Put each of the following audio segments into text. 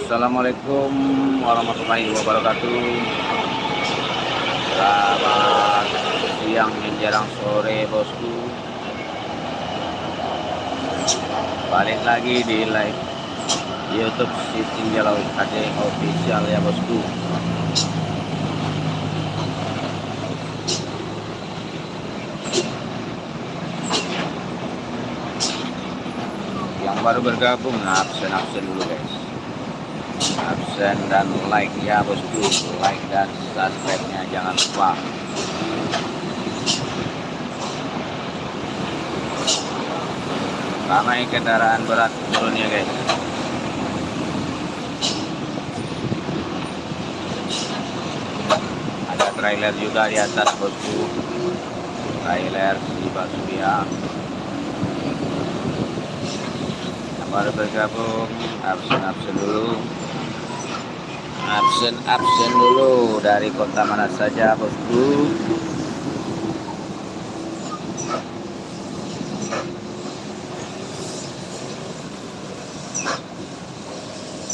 Assalamualaikum warahmatullahi wabarakatuh. Selamat siang menjelang sore bosku. Balik lagi di live YouTube Siti Jalau HD official ya bosku. Yang baru bergabung absen dulu guys. Absen dan like ya bosku, like dan subscribe-nya jangan lupa. Ramai kendaraan berat turunnya guys. Ada trailer juga di atas bosku, trailer di Basuria. Yang baru bergabung absen dulu. Absen dulu dari kota mana saja bosku.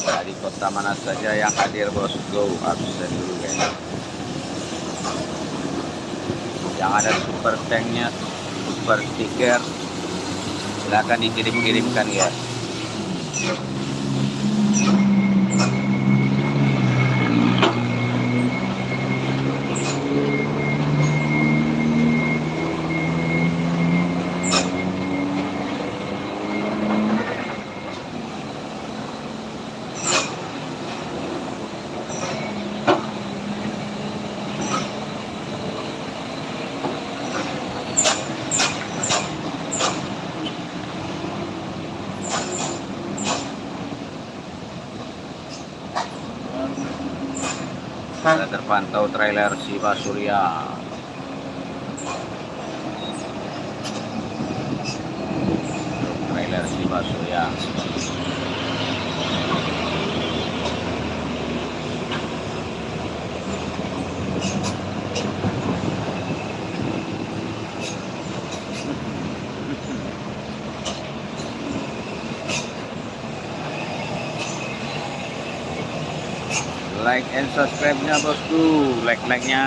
Dari kota mana saja yang hadir bosku, absen dulu guys. Yang ada super tanknya, super stiker, silahkan dikirim-kirimkan ya. Ada terpantau trailer si Basuria. Trailer si Basuria. Like and subscribe-nya bosku, like-nya.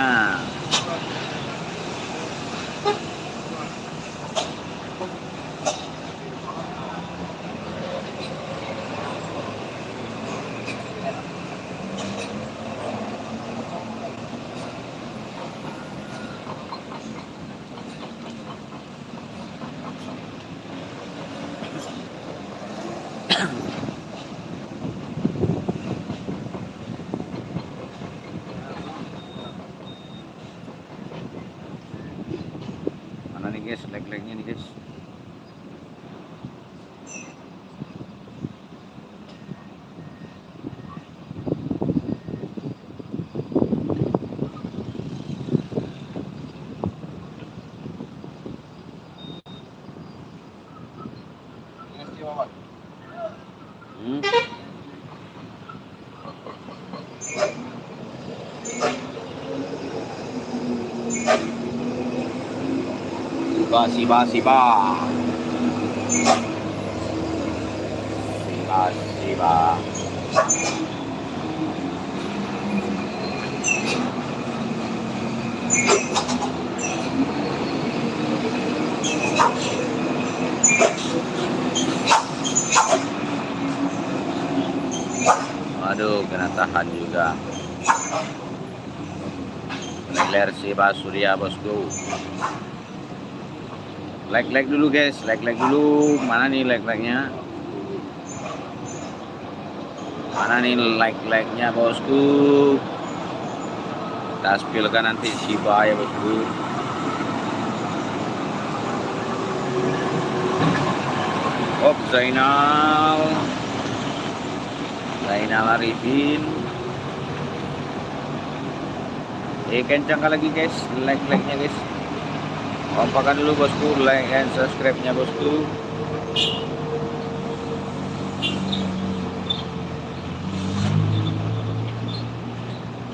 Mana nih guys, like-nya nih guys. Siba. Waduh, kena tahan juga. Trailer si Basuria bosku. Like dulu guys, like dulu. Mana nih like-nya? Mana nih like-nya bosku? Kita spillkan nanti Shiba ya bosku. Oh, Zainal Arifin. Kencangkan lagi guys, like-nya guys. Kompakan dulu bosku, like and subscribe-nya bosku.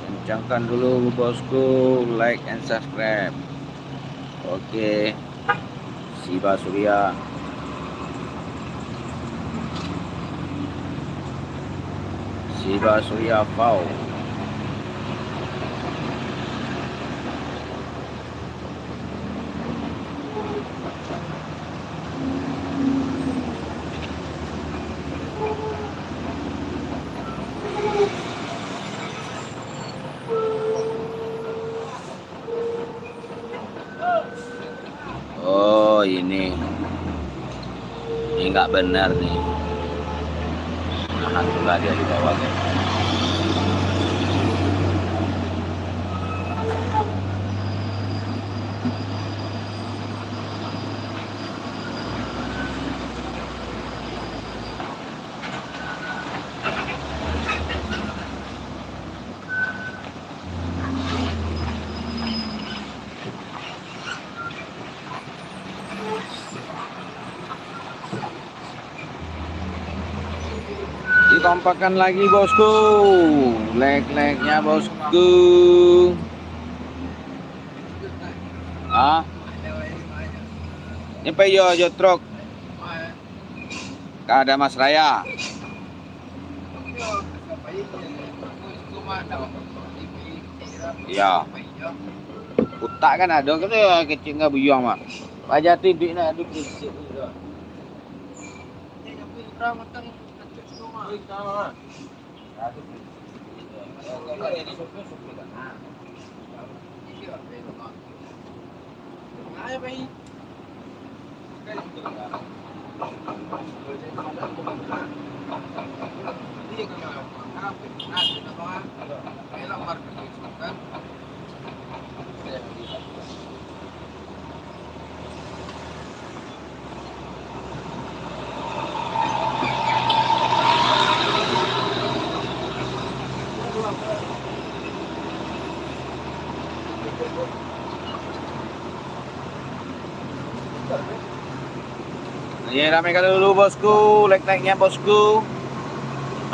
Kencangkan dulu bosku, like and subscribe. Oke, si Basuria. Shiba Surya Pau. Oh ini nggak benar nih. Alhamdulillah dia di bawah guys. Dikompakkan lagi bosku, leg-legnya bosku. Ah, ini payo yo truk. Ada Mas Raya. Iya. Utak kan ada kan kecil nggak buyang mak. Wajah tidik nak ada krisik. Ini ramekan dulu bosku, leg-legnya bosku.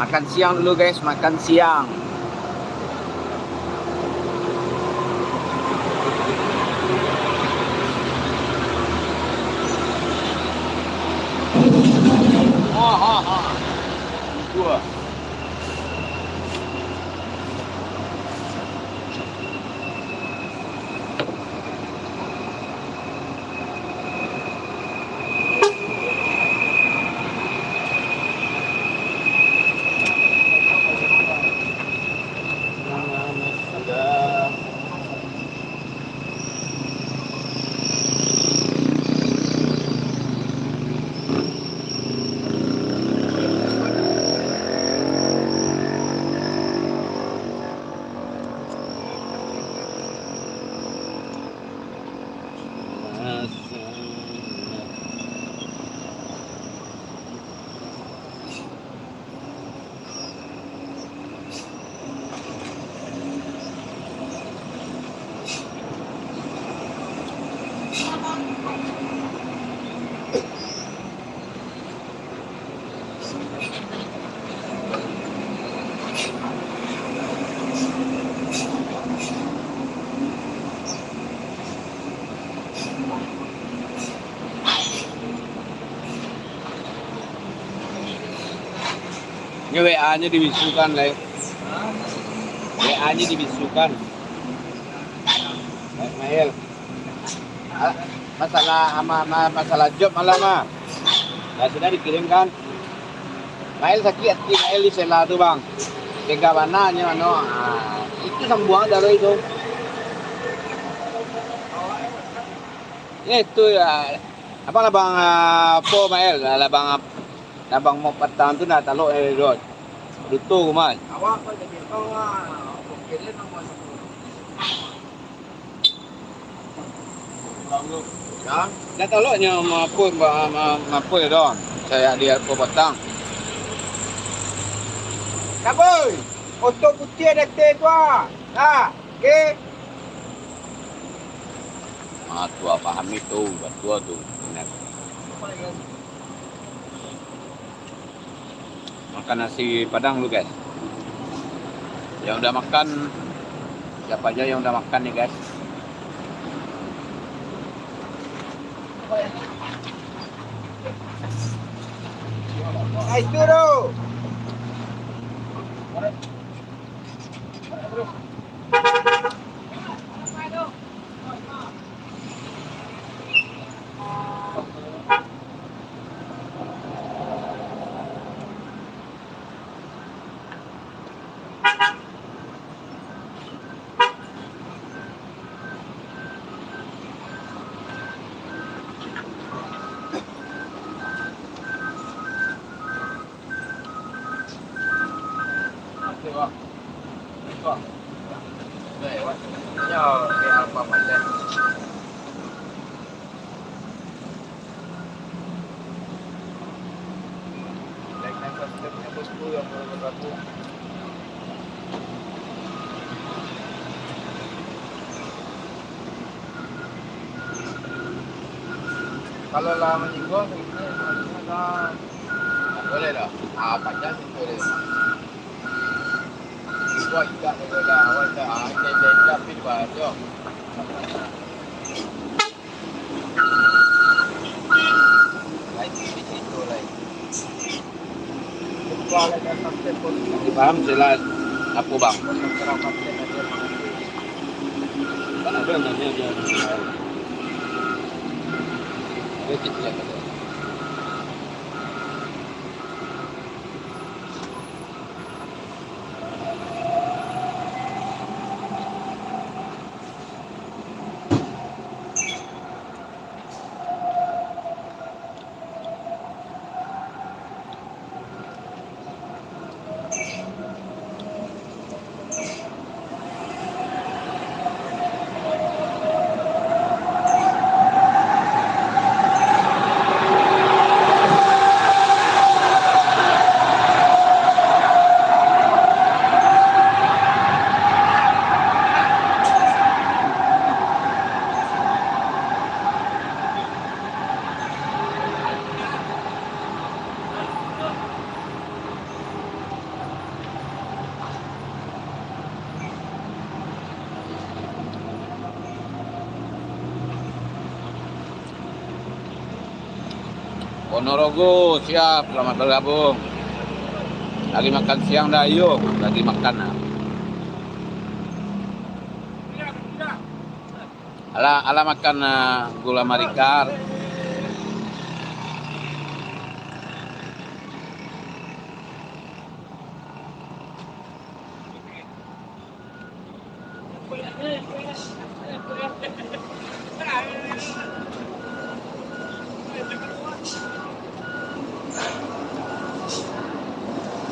Makan siang dulu guys, makan siang. Dua. Ini WA-nya dibisukan, Le. WA-nya dibisukan. Mail. Masalah job malam mah. Ya sudah dikirimkan. Mail sakit hati Mail di sela tuh, Bang. Tega mananya mano. Itu sambuang dari itu. Itu ya. Apa lah Bang Po Mail? Lah Bang mau petang tu nak taluk road. Dutu kuman. Awak apa jadi kau okey nama Bang. Ya, dah taluknya apa dong. Saya dia Po petang. Kaboi. Oto putih ada teh tua. Nah, okey. Tua paham itu, tua tu. Benar. Makan nasi padang lu guys. Yang udah makan, siapa aja yang udah makan nih guys? Hai turu. Kok. Kok. Lewat. Ya, kayak apa macam. Like and subscribe niyo po yung mga po. Kalau laman ko, boleh dah. Apa aja sih boleh. Gua ikat boleh dah. Awak dah. Jadi tapi baca. Paham sila apa bang? Kan ada namanya dia. Itu ya. Ponorogo siap, selamat bergabung. Lagi makan siang dah, yuk. Lagi makan lah. Ala makan gula marikar.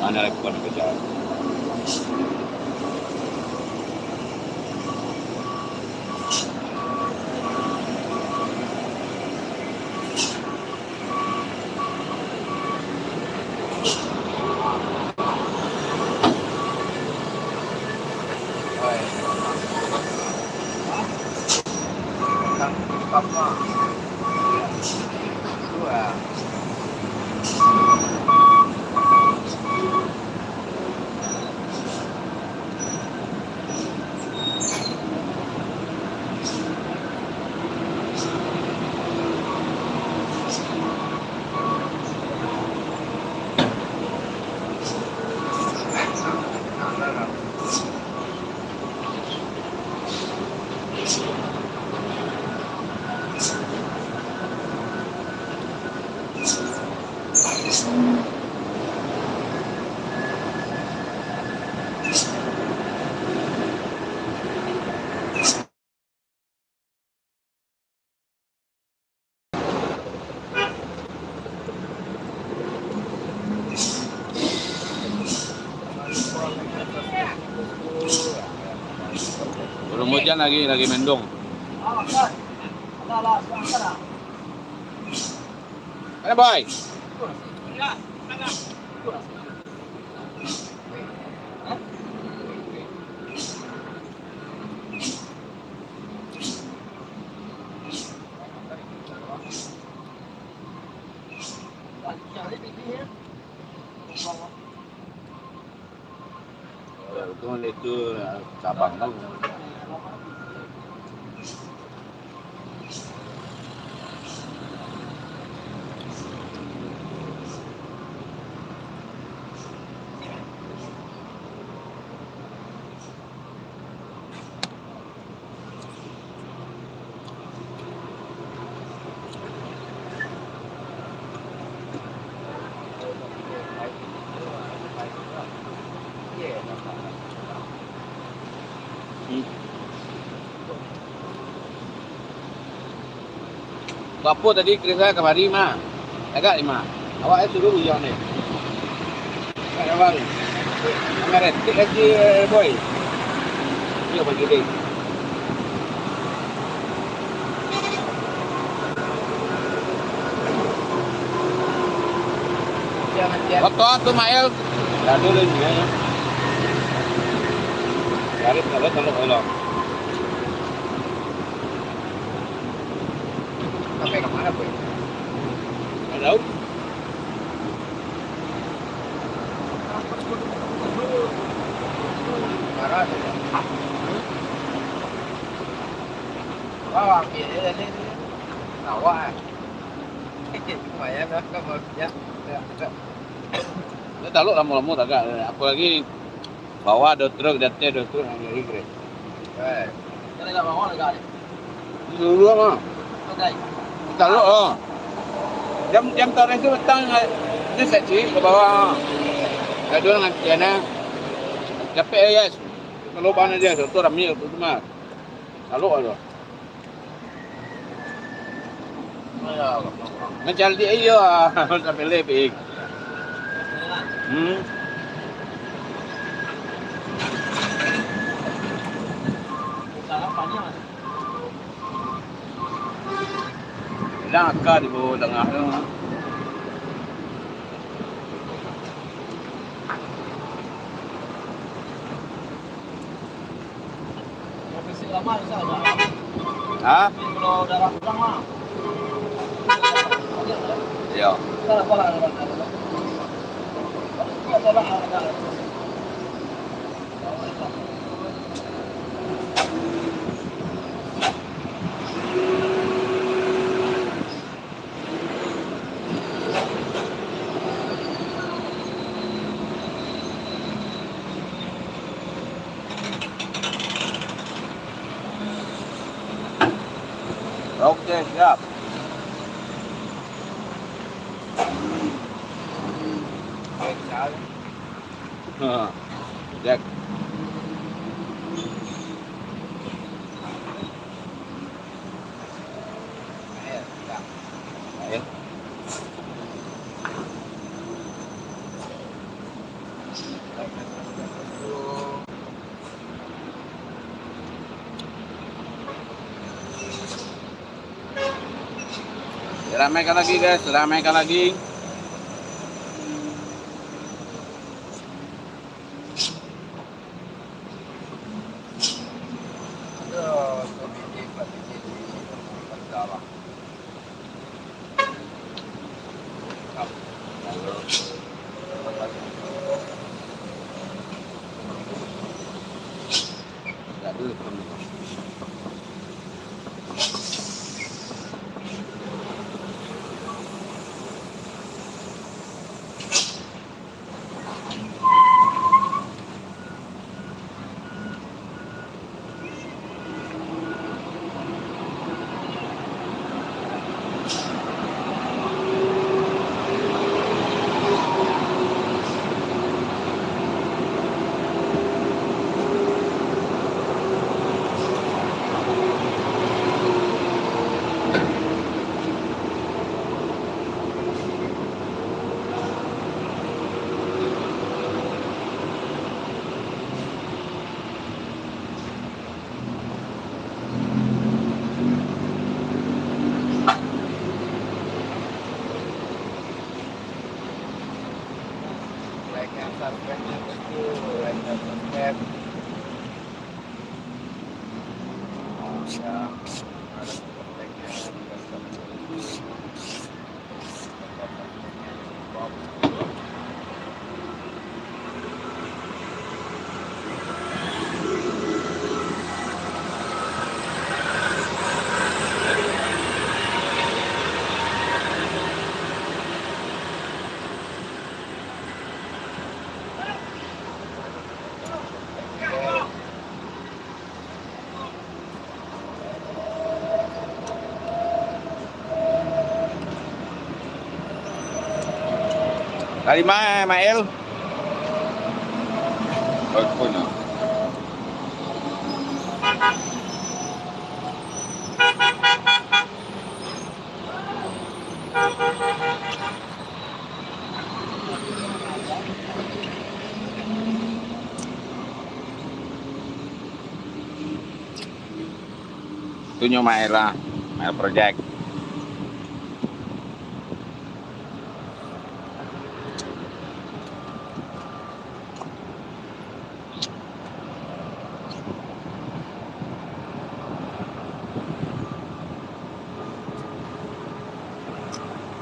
Mana lagi bukan kerja? Belum hujan lagi mendung. Mana boy? Itu cabang tuh. Apa tadi kerja kemari mah? Agak lima. Awak suruh hujan ni. Kayak baru. Mengerti lagi boy. Iya bagi deh. Foto tuh Mael. Ya dulu juga ya. Cari kalau ulang. Sampai kemana boy? Nggak tahu. Marah saja. Wah, ini tawa. Lumayan lah kalau dia. Itu tahu lama-lama agak. Apalagi bawa ada truk, datnya ada truk yang dari Inggris. Jadi nggak bawa lagi. Dulu mah. Tahu oh. Jam tarik itu datang ini seksi ke bawah. Ada dengan tiana. Capek ya, yes. Kalau bana dia tu ramai tu mah. Kalau ada. Macam dia iyo sampai lebih. Langka di bawah tengah tu. Lama saja. Ah? Kalau darah kurang mah. Iya. Oke, siap. Jack. Ayo. Ramaikan lagi guys, ramaikan lagi. Dari mana, Mael? Bagus no. Itunya main lah, main project.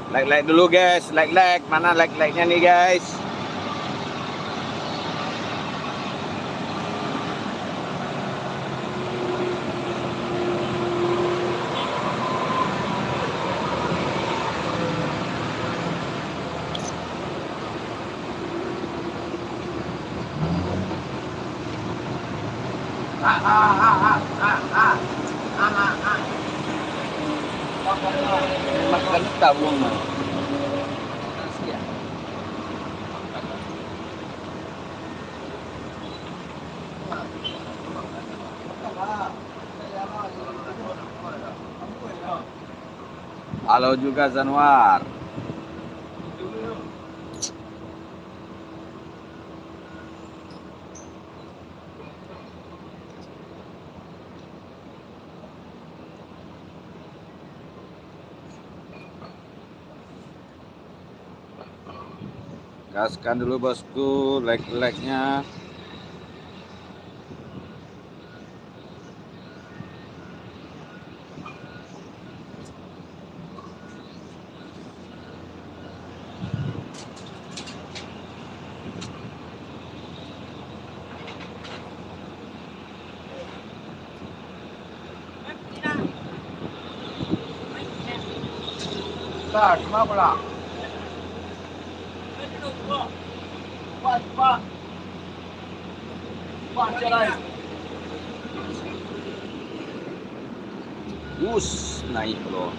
Like dulu guys, like mana like-nya nih guys? Makan tabung mah. Halo juga Zanwar. Gaskan dulu bosku, like-nya. Start, kenapa? Pak. Naik bro.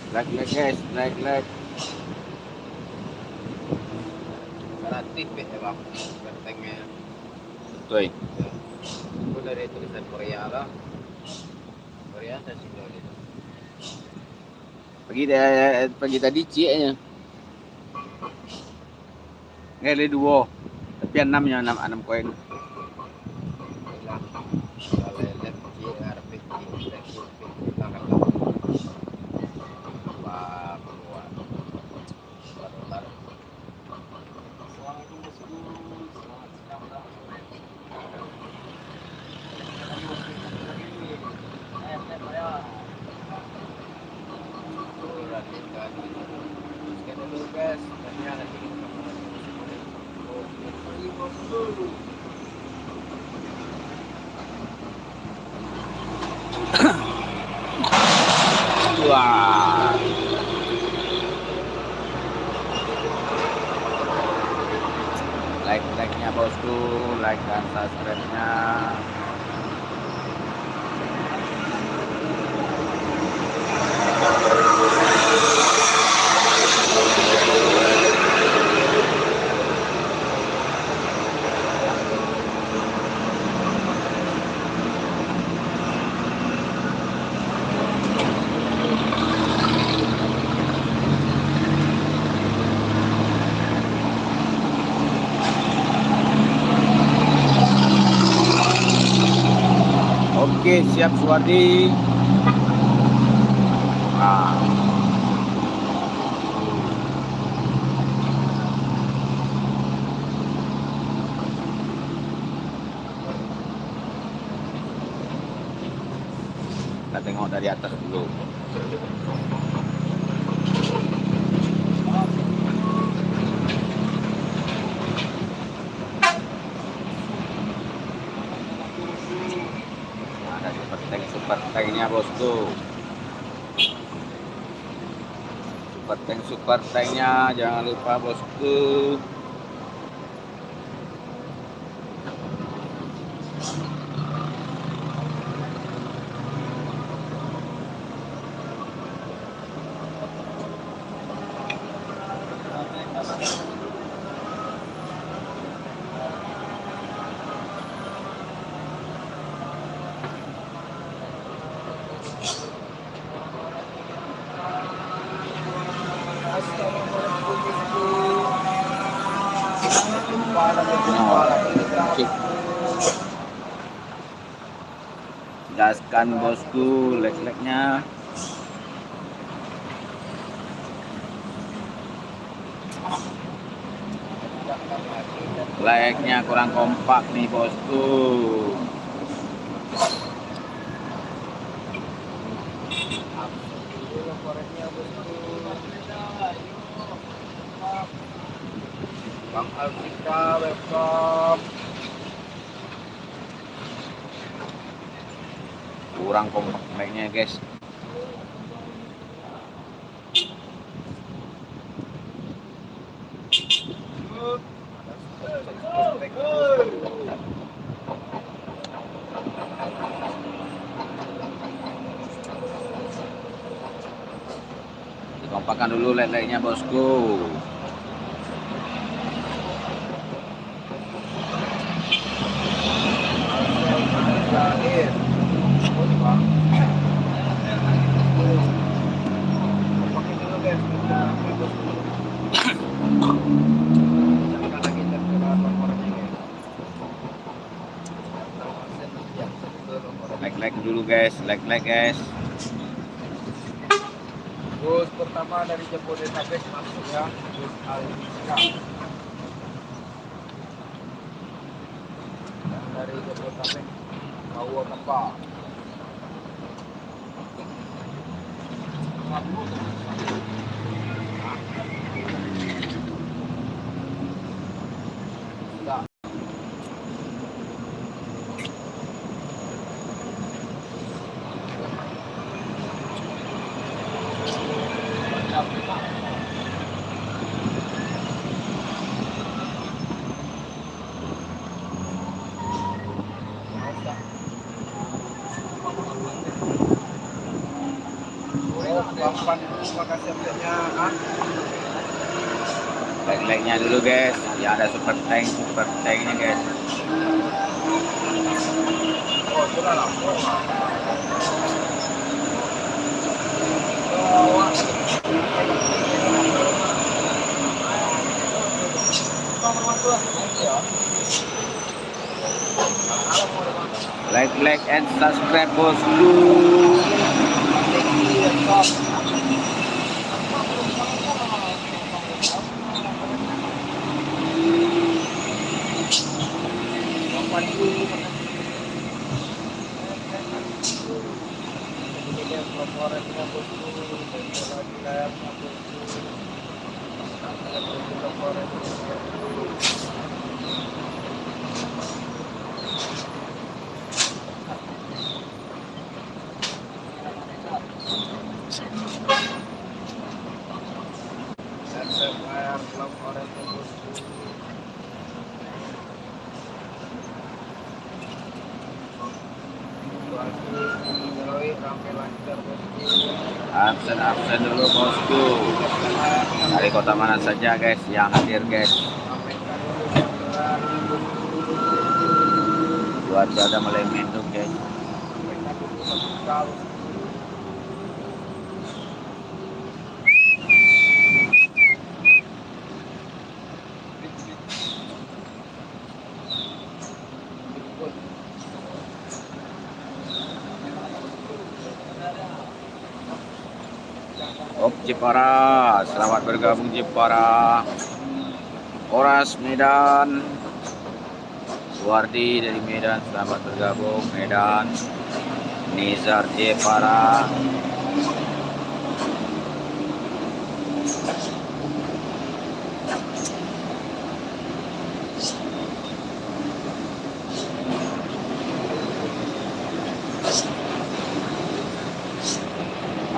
Like guys, like. Relatif ya bang, bentengnya. Tuh. Itu dari tulisan Korea lah. Korea dan Indonesia. Pagi tadi cie-nya. Ngeli dua. Tapi 6 ya 6 koin. Wah. Like-nya bosku, like dan subscribe-nya. Oke, siap Suwardi. Nah. Kita tengok dari atas dulu. Ada super tanknya bosku. Super tanknya jangan lupa bosku. Gaskan bosku, like-nya. Like-nya kurang kompak nih bosku. Bang Alvika, welcome. Kurang kompak like-nya guys. Dikompakkan dulu like-nya bosku. Like dulu guys, like guys. Bus pertama dari Jabodetabek masuk ya, bus Alvika. Dan dari Jabodetabek bawa kapal. Terima kasih update-nya. Like-nya dulu guys. Ya ada super tanknya guys. Oh, sudah lah. Like and subscribe bosku. Absen dulu bosku. Dari kota mana saja guys yang hadir guys. Cuaca udah mulai mendung guys. Op Jepara, selamat bergabung Jepara. Oras Medan. Wardi dari Medan, selamat bergabung Medan. Nizar Jepara.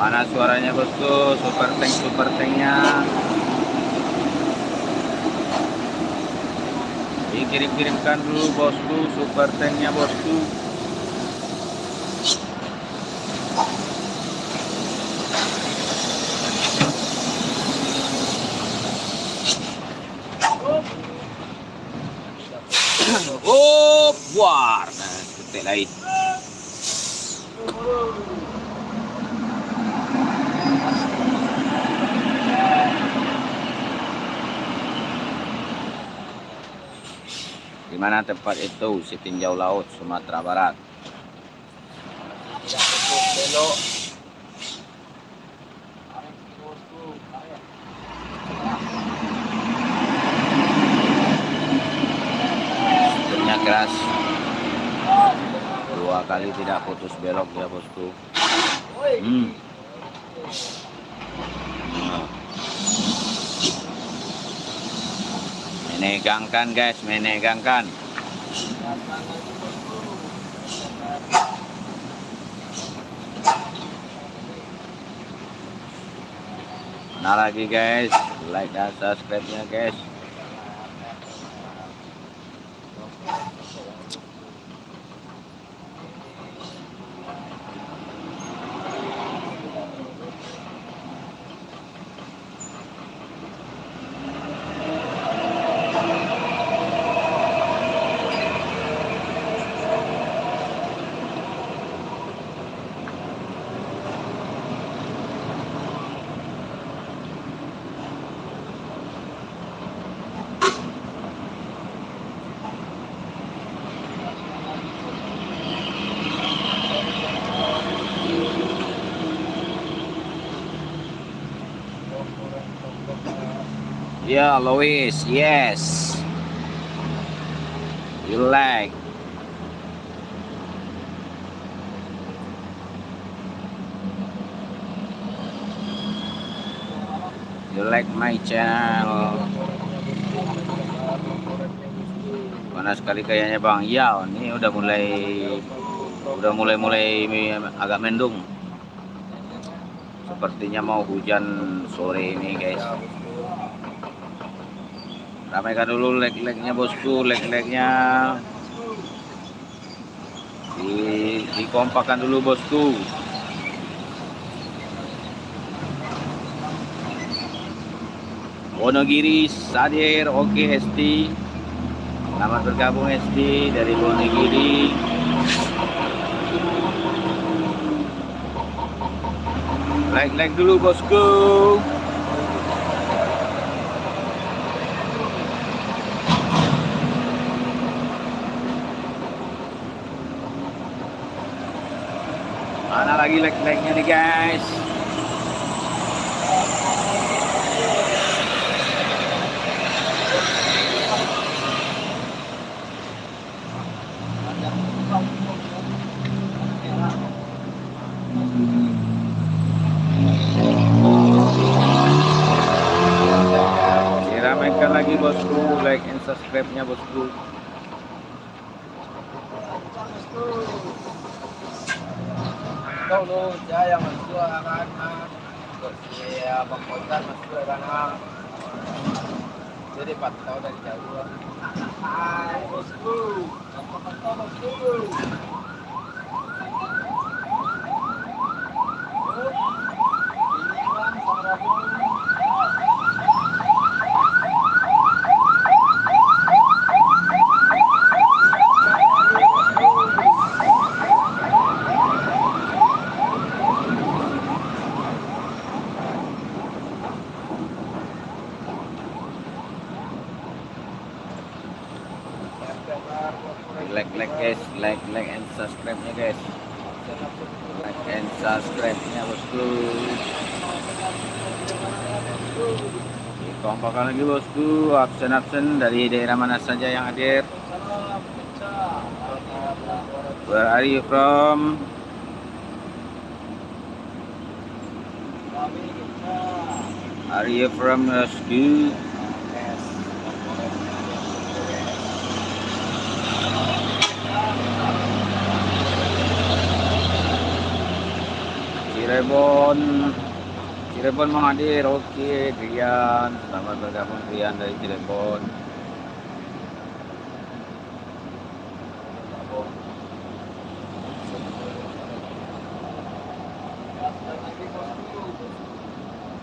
Mana suaranya bosku? Super tanknya. Dikirim-kirimkan dulu bosku, super tanknya bosku. Oh, buar. Nah, ketik lain. Di mana tempat itu? Setinjau Laut, Sumatera Barat. Setirnya keras. 2 kali tidak putus belok ya bosku. Menegangkan guys, menegangkan. Mana lagi guys, like dan subscribe-nya guys. Yeah, Lois, yes. You like. You like my channel. Panas sekali kayaknya bang. Ya, ini udah mulai agak mendung. Sepertinya mau hujan sore ini guys. Ramaikan dulu like-like-nya bosku, like-like-nya. Dikompakan dulu bosku. Wonogiri Sadir, oke SD. Selamat bergabung SD dari Wonogiri. Like dulu bosku. Mana lagi like-nya nih guys. Ramaikan lagi bosku, like and subscribe-nya bosku. Dulu saya masuk anak-anak, ya Bang Kotan masuk anak-anak. Jadi pantau dari jauh. Hai bosku. Apa bosku? Like guys, like and subscribe nya guys. Like and subscribe nya bosku. Kompak lagi bosku, absen dari daerah mana saja yang hadir. Where are you from? Are you from bosku? Cirebon mau hadir, oke Rian, selamat bergabung Rian dari Cirebon.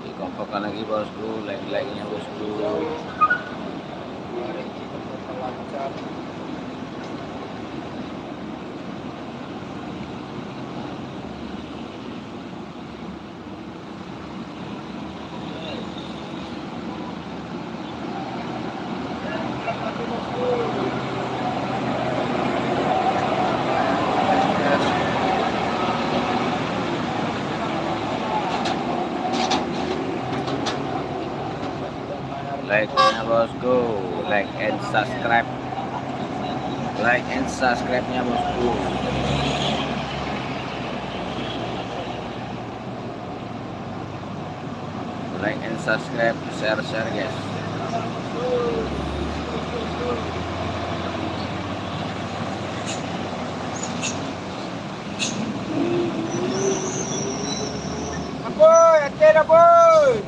Dikompokkan lagi bosku, like-nya bosku. Like-nya bosku, like and subscribe. Like and subscribe-nya bosku. Like and subscribe, share guys. Aboy, atin aboy.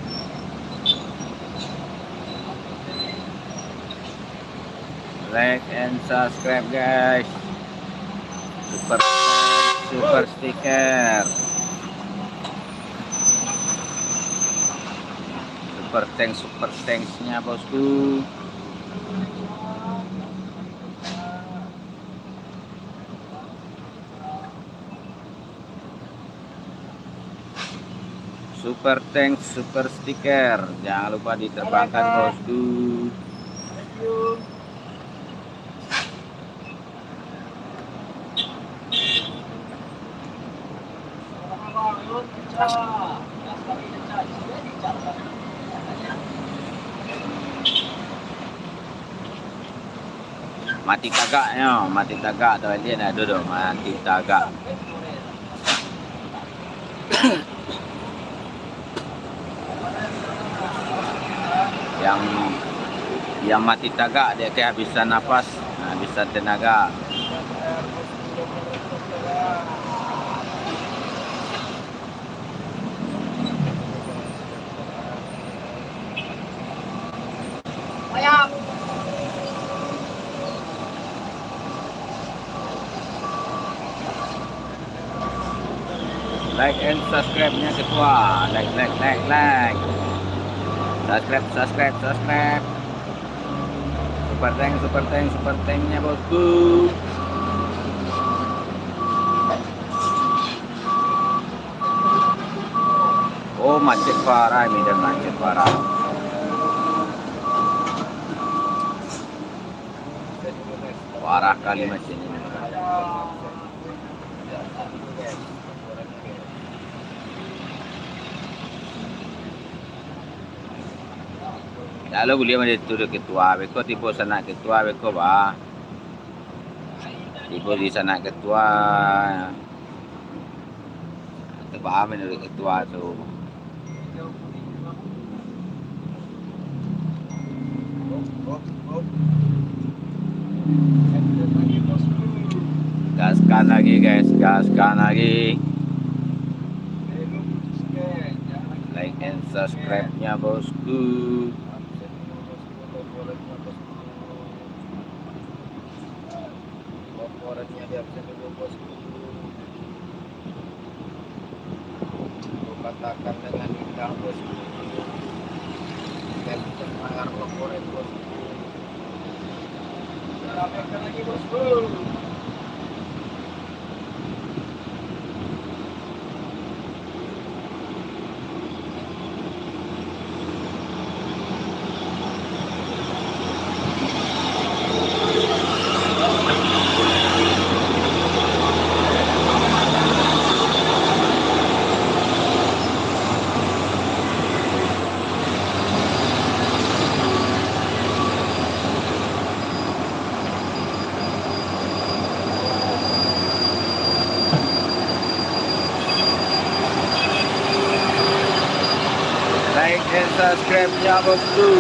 Like and subscribe guys. Super sticker. Super thanks-nya bosku. Super thanks, super stiker. Jangan lupa diterbangkan bosku. Mati tagak tuh dia nak duduk mati tagak. yang mati tagak dia kehabisan nafas, habisan tenaga. Like and subscribe-nya ketua. Like. Subscribe. Super thanks-nya bosku. Oh, macet parah ini dan macet parah. Parah kali macet ini. Lalu beliau menjadi ketua, beko tipe sana ketua beko bah, tipe di sana ketua, tebah menjadi ketua tu. Gaskan lagi guys, gaskan lagi. Like and subscribe-nya bosku. Komporennya di absen dulu bosku. Aku katakan dengan indah bosku. Captain Mayor komporen bosku. Rapikan lagi bosku. Like and subscribe-nya bosku.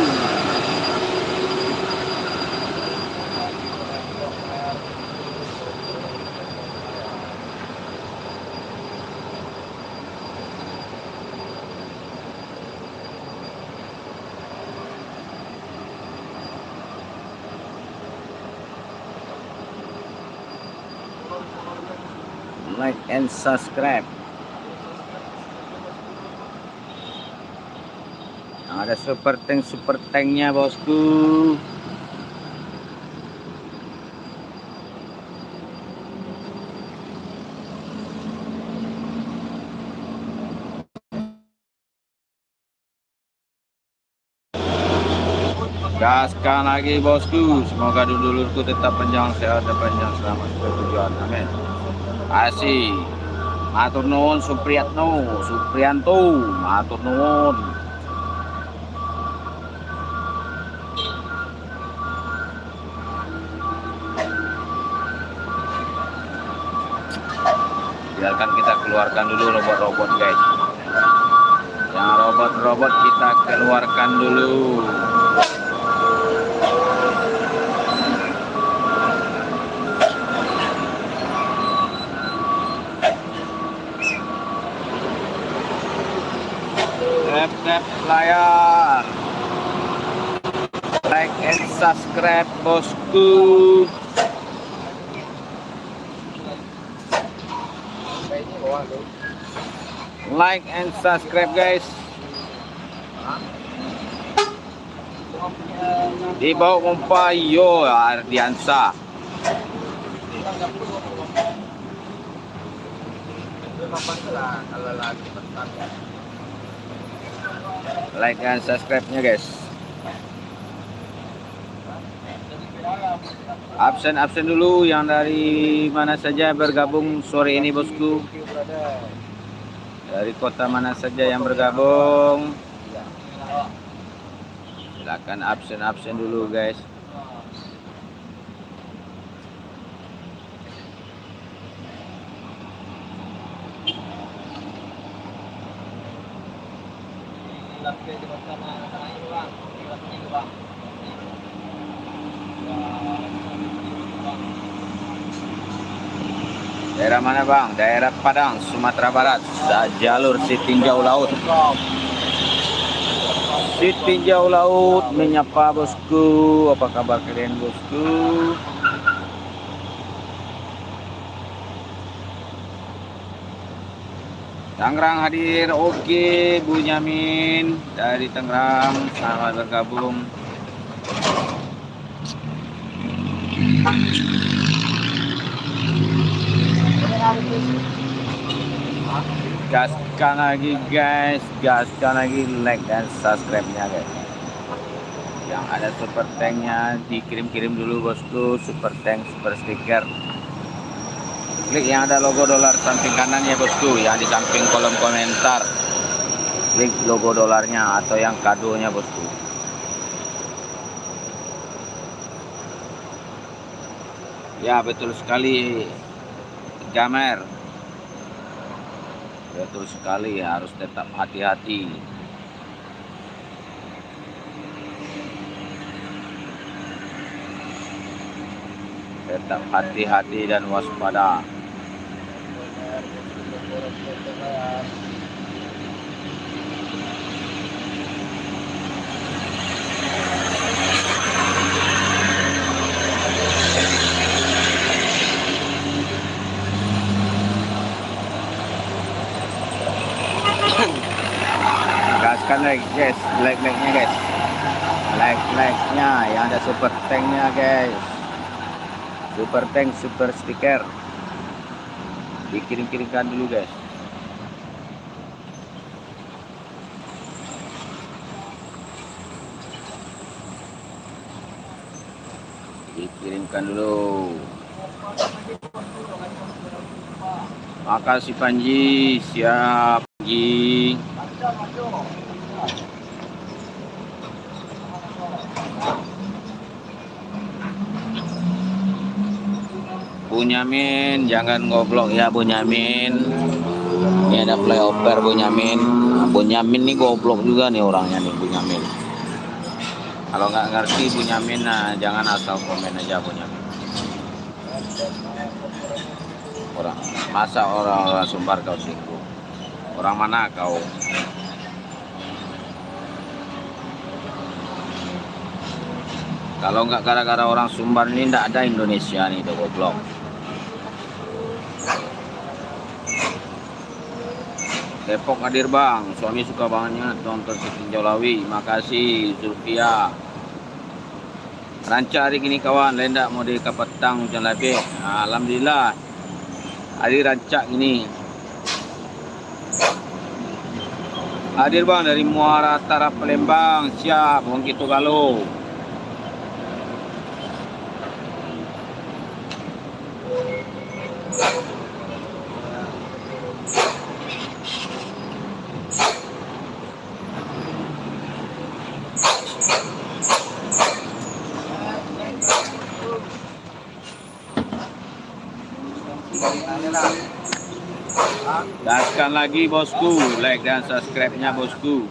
Like and subscribe. Ada super tanknya bosku. Gaskan lagi bosku. Semoga dulurku tetap panjang sehat dan panjang selamat sampai tujuan. Amin. Asih. Matur nuwun Supriyanto. Matur nuwun. Biarkan kita keluarkan dulu robot-robot guys. Yang robot-robot kita keluarkan dulu. Tap layar. Like and subscribe bosku. Like and subscribe guys. Di bawah pompa yo Ardiansa. Like and subscribe-nya guys. Absen dulu yang dari mana saja bergabung sore ini bosku. Dari kota mana saja yang bergabung. Silakan absen dulu guys. Daerah mana bang? Daerah Padang, Sumatera Barat. Jalur Sitinjau Laut. Sitinjau Laut menyapa bosku. Apa kabar kalian bosku? Tangerang hadir. Oke, Bu Nyamin dari Tangerang. Selamat bergabung. Gaskan lagi guys, gaskan lagi, like dan subscribe-nya guys. Yang ada super tanknya dikirim-kirim dulu bosku, super tank, super stiker. Klik yang ada logo dolar samping kanan ya bosku, yang di samping kolom komentar. Klik logo dolarnya atau yang kadonya bosku. Ya betul sekali, Gamer. Betul sekali, harus tetap hati-hati. Tetap hati-hati dan waspada. like guys, like-nya guys. Like-nya yang ada super tanknya guys. Super tank, super stiker. Dikirim-kirimkan dulu guys. Dikirimkan dulu. Makasih Panji, siap Panji. Bunyamin, jangan goblok ya Bunyamin. Ini ada flyover Bunyamin. Nah, Bunyamin nih goblok juga nih orangnya nih Bunyamin. Kalau nggak ngerti Bunyamin, nah jangan asal komen aja Bunyamin. Masa orang Sumbar kau singgung? Orang mana kau? Kalau nggak gara-gara orang Sumbar ini nggak ada Indonesia nih, tuh goblok. Depok hadir bang, suami suka banget nonton setinjau lawi. Makasih Zulfia. Ranca hari gini kawan, lendak mau di Kapetang hujan lebih. Nah, alhamdulillah. Hari rancak ini. Hadir bang dari Muara Utara Palembang, siap bang gitu kalau. Gaskan lagi bosku, like dan subscribe-nya bosku.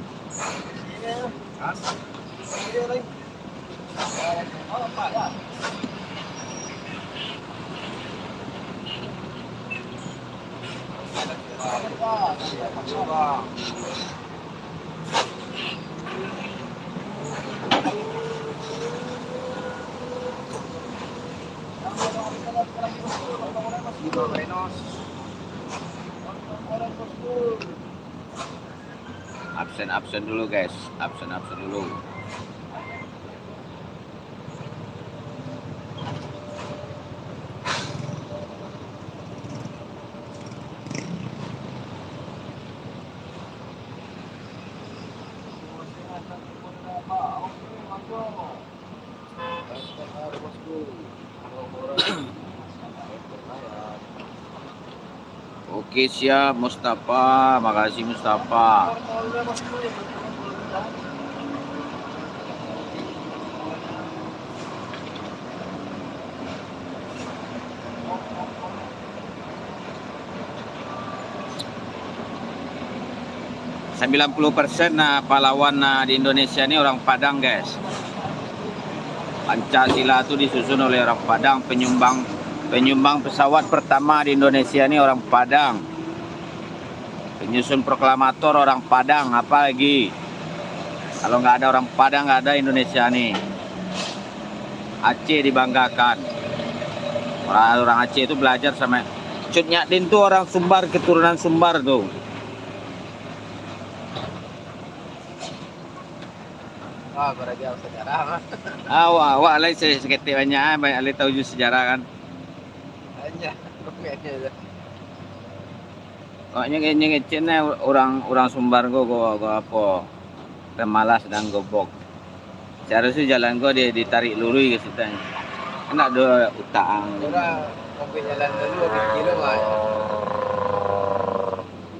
Absen dulu guys, absen dulu. Oke siap Mustafa, makasih Mustafa. %90 pahlawan di Indonesia ini orang Padang guys. Pancasila itu disusun oleh orang Padang. Penyumbang pesawat pertama di Indonesia ini orang Padang. Penyusun proklamator orang Padang. Apa lagi? Kalau nggak ada orang Padang nggak ada Indonesia nih. Aceh dibanggakan. Orang Aceh itu belajar sama Cut Nyadin tuh orang Sumbar, keturunan Sumbar tuh. Ah, berarti sejarah. Wah, alai seketik banyak alai tahu juga sejarah kan. Hanya, kopiannya. Kok ngeceknya orang Sumbar gua apa? Pemalas dan gobok. Seharusnya jalan gua ditarik lurus ke situ. Enak do utang. Ora kopi jalan dulu 1 kilo mah.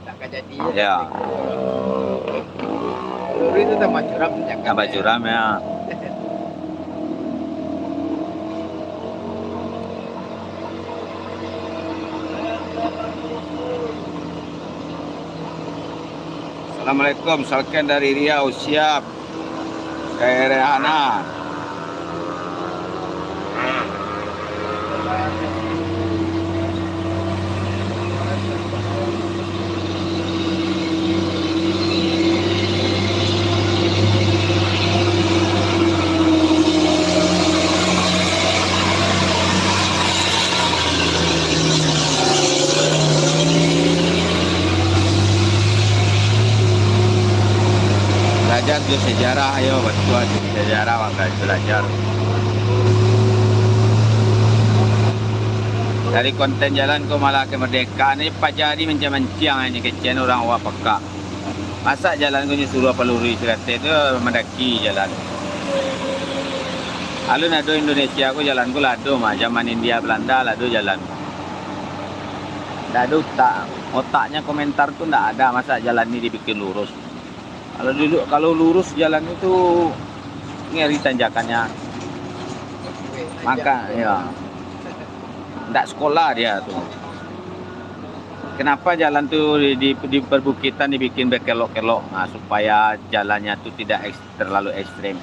Tak jadi. Ya. Lurus itu tambah curam jangan. Tambah curam ya. Assalamualaikum, Salken dari Riau, siap. Kayak Rehana. Itu sejarah, ayo betul sejarah maka belajar. Dari konten jalan ke malah ke Merdeka ni pajari mencang-mencang ini kecil orang awak peka. Masa jalan ko suruh peluru kereta itu mendaki jalan. Alun ado Indonesia ko jalan ko lado mah zaman India Belanda lado jalan. Ndak ada otaknya komentar tuh ndak ada masa jalan ini dibikin lurus. Kalau lurus jalan itu ngeri tanjakannya. Maka ya ndak sekolah dia tuh. Kenapa jalan tuh di perbukitan dibikin berkelok-kelok nah, supaya jalannya tuh tidak terlalu ekstrem.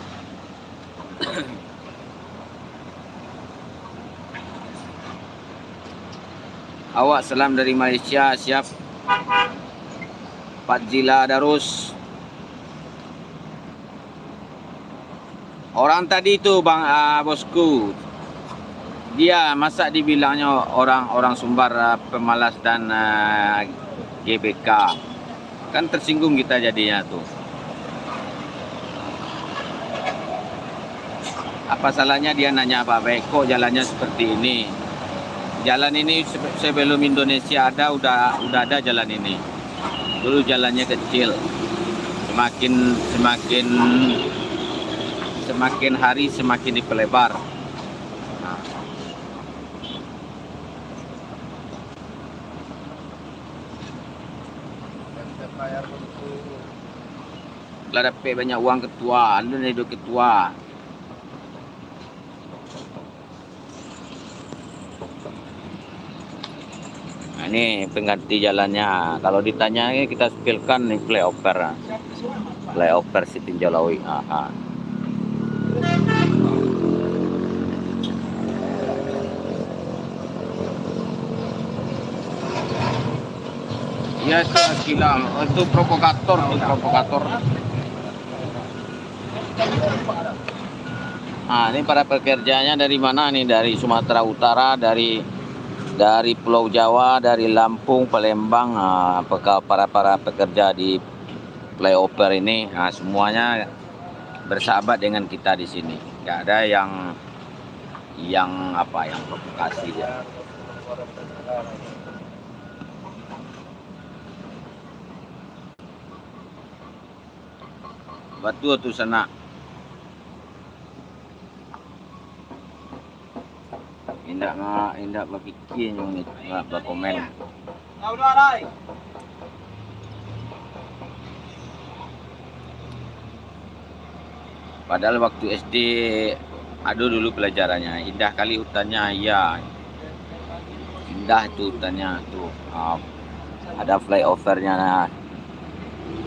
Awak salam dari Malaysia, siap. Fadzila Darus. Orang tadi itu bosku, dia masa dibilangnya orang Sumbar pemalas dan GBK. Kan tersinggung kita jadinya tuh. Apa salahnya dia nanya Pak Baik, kok jalannya seperti ini? Jalan ini sebelum Indonesia ada udah ada jalan ini. Dulu jalannya kecil. Semakin hari semakin diperlebar. Nah. Lah dapat banyak uang ketua, lu nih ketua. Nah, ini pengganti jalannya. Kalau ditanya kita spilkan nih flyover Sitinjau Lawi. Aha. Ya itu sekilang, itu provokator. Nah, ini para pekerjanya dari mana nih? Dari Sumatera Utara, dari Pulau Jawa, dari Lampung, Palembang. Nah, apakah para pekerja di flyover ini, nah, semuanya bersahabat dengan kita di sini. Gak ada yang provokasi ya. Batu tu sana. Indak berfikir yang berkomen. Padahal waktu SD ada dulu pelajarannya. Indah kali hutannya, ya. Indah itu hutannya tuh. Ada flyovernya. Nah.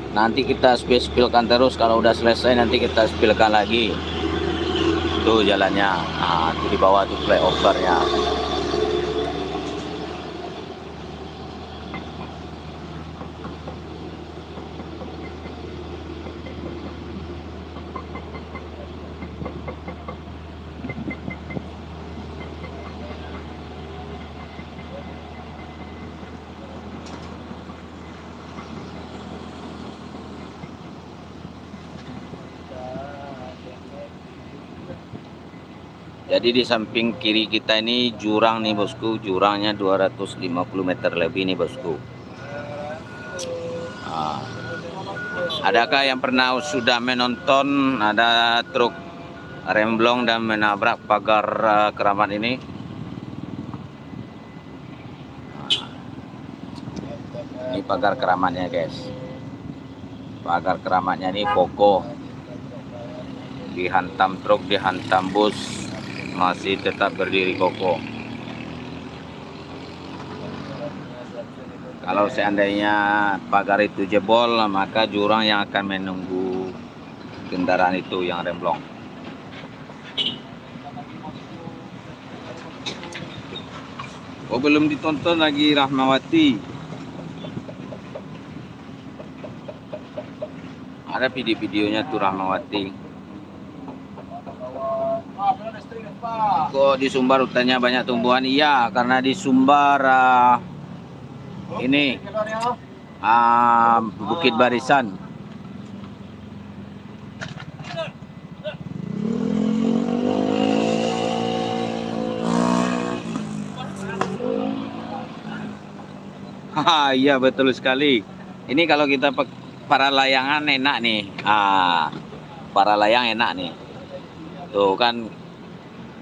Nanti kita spilkan terus, kalau udah selesai nanti kita spilkan lagi. Tuh jalannya. Nah, itu di bawah tuh flyovernya. Jadi di samping kiri kita ini jurang nih bosku, jurangnya 250 meter lebih nih bosku. Nah, adakah yang sudah menonton ada truk remblong dan menabrak pagar keramat ini? Nah, ini pagar keramatnya guys. Pagar keramatnya ini kokoh. Dihantam truk, dihantam bus, masih tetap berdiri kokoh. Kalau seandainya pagar itu jebol, maka jurang yang akan menunggu kendaraan itu yang remblong. Oh, belum ditonton lagi Rahmawati. Ada video-videonya tuh Rahmawati. Kok di Sumbar hutannya banyak tumbuhan? Iya, karena di Sumbar ini Bukit Barisan. Iya betul sekali. Ini kalau kita para layangan enak nih. Para layang enak nih. Tuh kan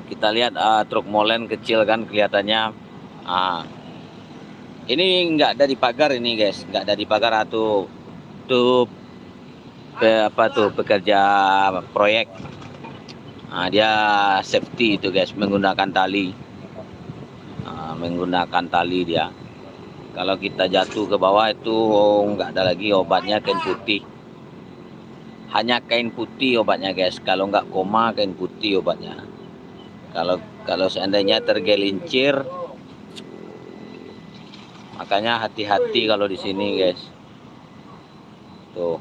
kita lihat truk molen kecil kan kelihatannya. Ini nggak ada di pagar ini guys, nggak ada di pagar atau tuh apa tuh pekerja proyek. Dia safety itu guys, menggunakan tali. Menggunakan tali dia. Kalau kita jatuh ke bawah itu nggak ada lagi obatnya, kain putih. Hanya kain putih obatnya guys. Kalau nggak koma, kain putih obatnya. Kalau seandainya tergelincir, makanya hati-hati kalau di sini guys. Tuh.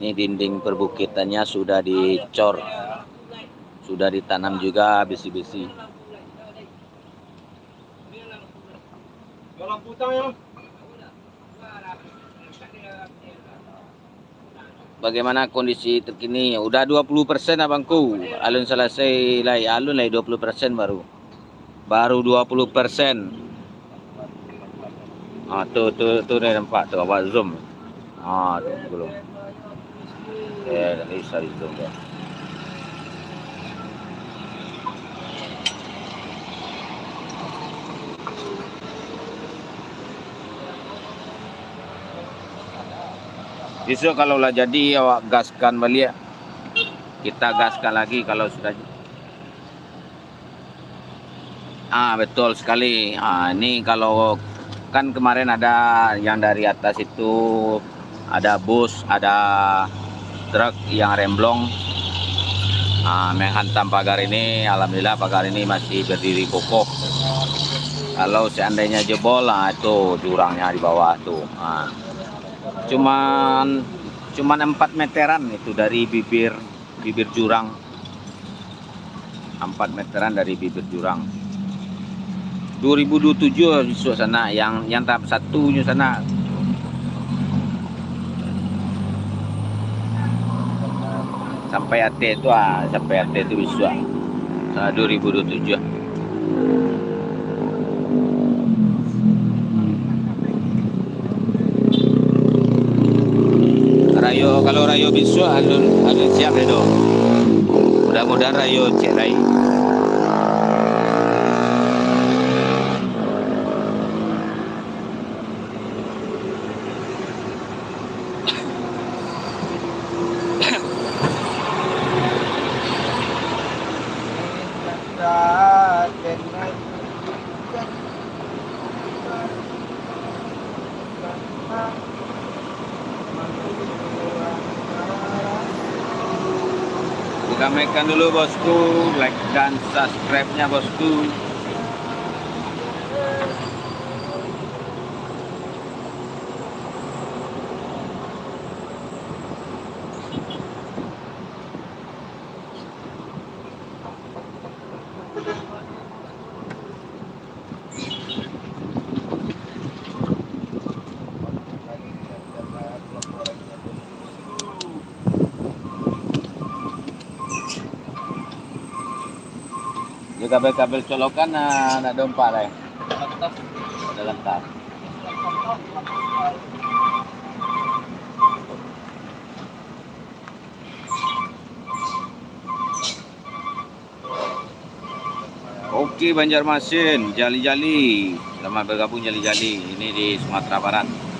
Ini dinding perbukitannya sudah dicor. Sudah ditanam juga besi-besi. Bagaimana kondisi terkini? Udah 20% abangku. Alun selesai lah, alun lah 20% baru. Baru 20%. Tuh nih nampak tuh, awak zoom. Tuh belum. Tadi saya zoom ya. Besok kalau lah jadi awak gaskan balik. Kita gaskan lagi kalau sudah. Betul sekali. Ini kalau kan kemarin ada yang dari atas itu ada bus, ada truk yang remblong menghantam pagar ini. Alhamdulillah pagar ini masih berdiri kokoh. Kalau seandainya jebol, itu jurangnya di bawah tuh. Cuman 4 meteran itu dari bibir jurang. 4 meteran dari bibir jurang. 2027 di sana yang tahap 1-nya sana. Sampai AT itu bisa 2027. Kalau Rayo besok alun siap ya dong. Mudah-mudahan Rayo cek lagi. Ramaikan dulu bosku, like dan subscribe-nya bosku. Kabel-kabel colokan nak dompak lah. Ada lengkap. Oke Banjarmasin, Jali-Jali. Selamat bergabung Jali-Jali. Ini di Sumatera Barat.